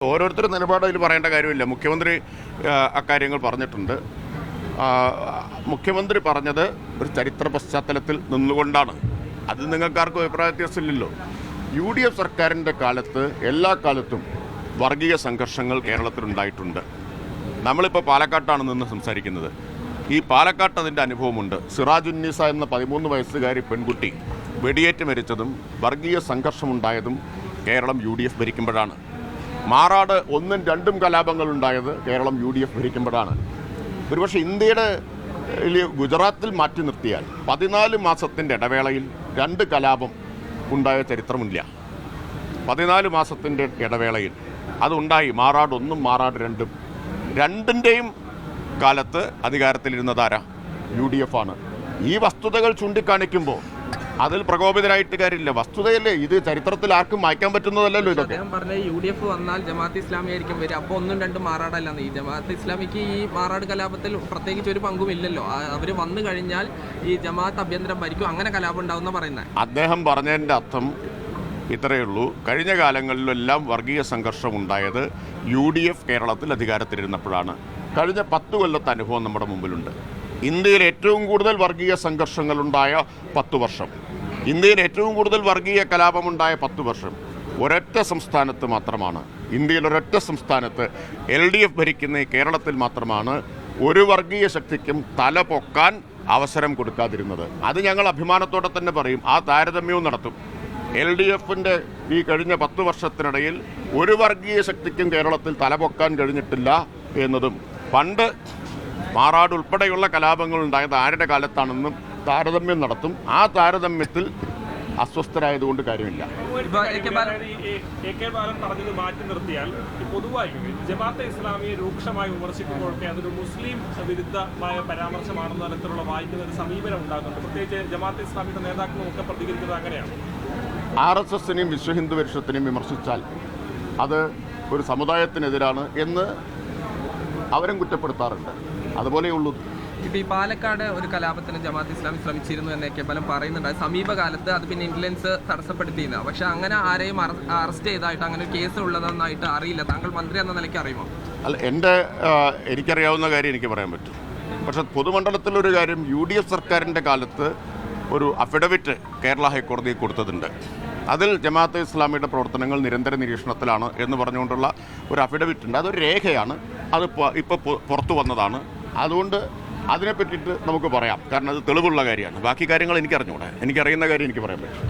ഓരോരുത്തരും നിലപാട് അതിൽ പറയേണ്ട കാര്യമില്ല. മുഖ്യമന്ത്രി അക്കാര്യങ്ങൾ പറഞ്ഞിട്ടുണ്ട്. മുഖ്യമന്ത്രി പറഞ്ഞത് ഒരു ചരിത്ര പശ്ചാത്തലത്തിൽ നിന്നുകൊണ്ടാണ്. അത് നിങ്ങൾക്കാർക്കും അഭിപ്രായ വ്യത്യാസമില്ലല്ലോ. UDF സർക്കാരിൻ്റെ കാലത്ത് എല്ലാ കാലത്തും വർഗീയ സംഘർഷങ്ങൾ കേരളത്തിലുണ്ടായിട്ടുണ്ട്. നമ്മളിപ്പോൾ പാലക്കാട്ടാണ് നിന്ന് സംസാരിക്കുന്നത്. ഈ പാലക്കാട്ട് അതിൻ്റെ അനുഭവമുണ്ട്. സിറാജുന്നീസ എന്ന 13 വയസ്സുകാരി പെൺകുട്ടി വെടിയേറ്റ് മരിച്ചതും വർഗീയ സംഘർഷമുണ്ടായതും കേരളം UDF ഭരിക്കുമ്പോഴാണ്. മാറാട് 1ഉം 2ഉം കലാപങ്ങളുണ്ടായത് കേരളം UDF ഭരിക്കുമ്പോഴാണ്. ഒരുപക്ഷെ ഇന്ത്യയുടെ ഗുജറാത്തിൽ മാറ്റി നിർത്തിയാൽ 14 മാസത്തിൻ്റെ ഇടവേളയിൽ 2 കലാപം ഉണ്ടായ ചരിത്രമില്ല. 14 മാസത്തിൻ്റെ ഇടവേളയിൽ അതുണ്ടായി. മാറാട് 1ഉം മാറാട് 2ഉം. രണ്ടിൻ്റെയും കാലത്ത് അധികാരത്തിലിരുന്നതാരാ? UDF ആണ്. ഈ വസ്തുതകൾ ചൂണ്ടിക്കാണിക്കുമ്പോൾ അതിൽ പ്രകോപിതരായിട്ട് കാര്യമില്ല. വസ്തുതയല്ലേ ഇത്. ചരിത്രത്തിൽ ആർക്കും മായ്ക്കാൻ പറ്റുന്നതല്ലല്ലോ ഇതൊക്കെ. പറഞ്ഞ UDF വന്നാൽ ജമാഅത്ത് ഇസ്ലാമി ആയിരിക്കും വരിക. അപ്പോൾ 1ഉം 2ഉം മാറാടല്ലെന്ന്. ഈ ജമാഅത്ത് ഇസ്ലാമിക്ക് ഈ മാറാട് കലാപത്തിൽ പ്രത്യേകിച്ച് ഒരു പങ്കുമില്ലല്ലോ. അവർ വന്നു കഴിഞ്ഞാൽ ഈ ജമാഅത്ത് അഭ്യന്തരം ഭരിക്കും, അങ്ങനെ കലാപം ഉണ്ടാവുന്ന പറയുന്നത്. അദ്ദേഹം പറഞ്ഞതിൻ്റെ അർത്ഥം ഇത്രയേ ഉള്ളൂ. കഴിഞ്ഞ കാലങ്ങളിലെല്ലാം വർഗീയ സംഘർഷം ഉണ്ടായത് UDF കേരളത്തിൽ അധികാരത്തിലിരുന്നപ്പോഴാണ്. കഴിഞ്ഞ 10 കൊല്ലത്തെ അനുഭവം നമ്മുടെ മുമ്പിലുണ്ട്. ഇന്ത്യയിൽ ഏറ്റവും കൂടുതൽ വർഗീയ സംഘർഷങ്ങളുണ്ടായ 10 വർഷം, ഇന്ത്യയിൽ ഏറ്റവും കൂടുതൽ വർഗീയ കലാപമുണ്ടായ 10 വർഷം ഒരൊറ്റ സംസ്ഥാനത്ത് മാത്രമാണ്. ഇന്ത്യയിൽ ഒരൊറ്റ സംസ്ഥാനത്ത് LDF ഭരിക്കുന്ന കേരളത്തിൽ മാത്രമാണ് ഒരു വർഗീയ ശക്തിക്കും തല പൊക്കാൻ അവസരം കൊടുക്കാതിരുന്നത്. അത് ഞങ്ങൾ അഭിമാനത്തോടെ തന്നെ പറയും. ആ താരതമ്യവും നടത്തും. LDFൻ്റെ ഈ കഴിഞ്ഞ 10 വർഷത്തിനിടയിൽ ഒരു വർഗീയ ശക്തിക്കും കേരളത്തിൽ തലപൊക്കാൻ കഴിഞ്ഞിട്ടില്ല എന്നതും, പണ്ട് മാറാട് ഉൾപ്പെടെയുള്ള കലാപങ്ങൾ ഉണ്ടായത് ആരുടെ കാലത്താണെന്നും താരതമ്യം നടത്തും. ആ താരതമ്യത്തിൽ അസ്വസ്ഥരായതുകൊണ്ട് കാര്യമില്ല. പറഞ്ഞത് മാറ്റി നിർത്തിയാൽ പൊതുവായി ജമാഅത്തെ ഇസ്ലാമിയെ രൂക്ഷമായി വിമർശിക്കുമ്പോഴൊക്കെ അതൊരു മുസ്ലിം വിരുദ്ധമായ പരാമർശമാണെന്ന തരത്തിലുള്ള വായിക്കുന്ന ഒരു സമീപനം ഉണ്ടാകുന്നുണ്ട്. പ്രത്യേകിച്ച് ജമാഅത്തെ ഇസ്ലാമിയുടെ നേതാക്കളും ഒക്കെ പ്രതികരിക്കുന്നത് അങ്ങനെയാണ്. RSSനെയും വിശ്വഹിന്ദു പരിഷത്തിനെയും വിമർശിച്ചാൽ അത് ഒരു സമുദായത്തിനെതിരാണ് എന്ന് അവരും കുറ്റപ്പെടുത്താറുണ്ട്. അതുപോലെയുള്ളൂ. ഇപ്പോൾ ഈ പാലക്കാട് ഒരു കലാപത്തിന് ജമാഅത്ത് ഇസ്ലാമി ശ്രമിച്ചിരുന്നു എന്നൊക്കെ പലരും പറയുന്നുണ്ട്. സമീപകാലത്ത് അത് പിന്നെ ഇന്റലിജൻസ് തടസ്സപ്പെടുത്തിയില്ല. പക്ഷെ അങ്ങനെ ആരെയും അറസ്റ്റ് ചെയ്തതായിട്ട് അങ്ങനെ ഒരു കേസ് ഉള്ളതെന്നായിട്ട് അറിയില്ല. താങ്കൾ മന്ത്രി എന്ന നിലയ്ക്ക് അറിയുമോ? അല്ല, എനിക്കറിയാവുന്ന കാര്യം എനിക്ക് പറയാൻ പറ്റും. പക്ഷെ പൊതുമണ്ഡലത്തിലൊരു കാര്യം, UDF സർക്കാരിൻ്റെ കാലത്ത് ഒരു അഫിഡവിറ്റ് കേരള ഹൈക്കോടതിയിൽ കൊടുത്തതുണ്ട്. അതിൽ ജമാഅത്തെ ഇസ്ലാമിയുടെ പ്രവർത്തനങ്ങൾ നിരന്തര നിരീക്ഷണത്തിലാണ് എന്ന് പറഞ്ഞുകൊണ്ടുള്ള ഒരു അഫിഡവിറ്റ് ഉണ്ട്. അതൊരു രേഖയാണ്. അത് ഇപ്പോൾ പുറത്തു വന്നതാണ്. അതുകൊണ്ട് അതിനെ പറ്റിയിട്ട് നമുക്ക് പറയാം. കാരണം അത് തെളിവുള്ള കാര്യമാണ്. ബാക്കി കാര്യങ്ങൾ എനിക്കറിഞ്ഞൂടെ. എനിക്കറിയുന്ന കാര്യം എനിക്ക് പറയാൻ പറ്റും.